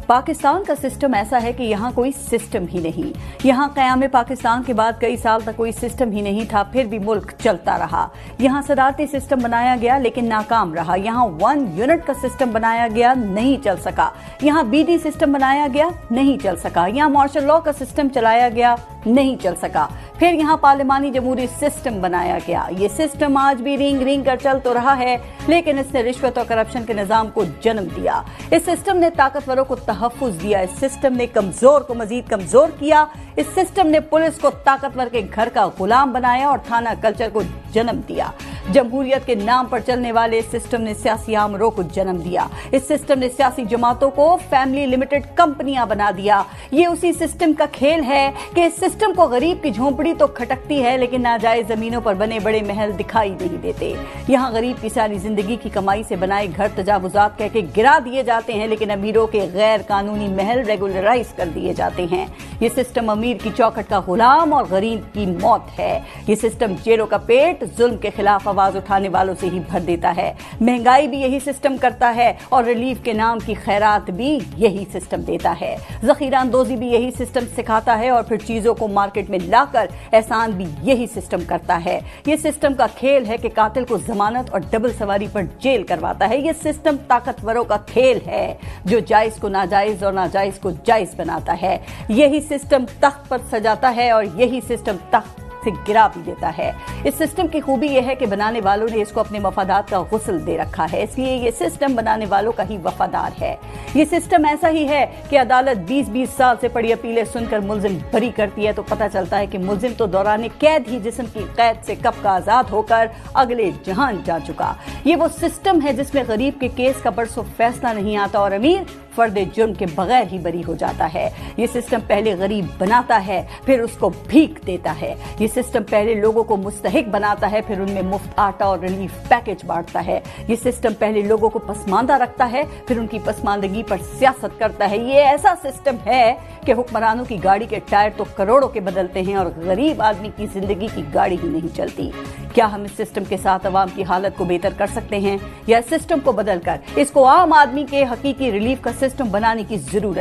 पाकिस्तान का सिस्टम ऐसा है कि यहाँ कोई सिस्टम ही नहीं। यहाँ क़याम पाकिस्तान के बाद कई साल तक कोई सिस्टम ही नहीं था, फिर भी मुल्क चलता रहा। यहाँ सदारती सिस्टम बनाया गया लेकिन नाकाम रहा। यहाँ 1 यूनिट का सिस्टम बनाया गया, नहीं चल सका। यहाँ बीडी सिस्टम बनाया गया, नहीं चल सका। यहाँ मार्शल लॉ का सिस्टम चलाया गया, नहीं चल सका। फिर यहाँ पार्लिमानी जमहूरी सिस्टम बनाया गया। ये सिस्टम आज भी रिंग रिंग कर चल तो रहा है, लेकिन इसने रिश्वत और करप्शन के निजाम को जन्म दिया। इस सिस्टम ने ताकतवरों को तहफ्फुज दिया। इस सिस्टम ने कमजोर को मजीद कमजोर किया। इस सिस्टम ने पुलिस को ताकतवर के घर का गुलाम बनाया और थाना कल्चर को जन्म दिया। जमहूरियत के नाम पर चलने वाले इस सिस्टम ने सियासी आमरों को जन्म दिया। इस सिस्टम ने सियासी जमातों को फैमिली लिमिटेड कंपनियां बना दिया। ये उसी सिस्टम का खेल है कि इस सिस्टम को गरीब की झोंपड़ी तो खटकती है, लेकिन नाजायज जमीनों पर बने बड़े महल दिखाई नहीं देते। यहाँ गरीब की सारी जिंदगी की कमाई से बनाए घर तजावुजात कह के गिरा दिए जाते हैं, लेकिन अमीरों के गैर कानूनी महल रेगुलराइज कर दिए जाते हैं। ये सिस्टम अमीर की चौखट का गुलाम और गरीब की मौत है। ये सिस्टम जेलों का पेट जुल्म के खिलाफ आवाज उठाने वालों से ही भर देता है। महंगाई भी यही सिस्टम करता है और रिलीफ के नाम की खैरात भी यही सिस्टम देता है। ज़ख़ीरा अंदोज़ी भी यही सिस्टम सिखाता है और फिर चीजों को मार्केट में लाकर एहसान भी यही सिस्टम करता है। ये सिस्टम का खेल है कि कातिल को जमानत और डबल सवारी पर जेल करवाता है। ये सिस्टम ताकतवरों का खेल है जो जायज को नाजायज और नाजायज को जायज बनाता है। यही सिस्टम तख्त पर सजाता है और यही सिस्टम तख्त से गिरा भी देता है। इस सिस्टम की खूबी यह है कि बनाने वालों ने इसको अपने मफादात का गुस्ल दे रखा है, इसलिए ये सिस्टम बनाने वालों का ही वफादार है। ये सिस्टम ऐसा ही है कि अदालत 20-20 साल से पड़ी अपीलें सुनकर मुल्जिम बरी करती है तो पता चलता है कि मुल्जिम तो दौरान कैद ही जिस्म की कैद से कब का आजाद होकर अगले जहान जा चुका। ये वो सिस्टम है जिसमें गरीब के केस का बरसों फैसला नहीं आता और अमीर फर्दे जुर्म के बगैर ही बरी हो जाता है। ये सिस्टम पहले गरीब बनाता है, फिर उसको भीख देता है। ये सिस्टम पहले लोगों को मुस्तहिक बनाता है, फिर उनमें मुफ्त आटा और रिलीफ पैकेज बांटता है। ये सिस्टम पहले लोगों को पसमानदा रखता है, फिर उनकी पसमानदगी पर सियासत करता है। ये ऐसा सिस्टम है कि हुक्मरानों की गाड़ी के टायर तो करोड़ों के बदलते हैं और गरीब आदमी की जिंदगी की गाड़ी ही नहीं चलती। क्या हम इस सिस्टम के साथ अवाम की हालत को बेहतर कर सकते हैं या इस सिस्टम को बदलकर इसको आम आदमी के हकीकी रिलीफ का सिस्टम बनाने की जरूरत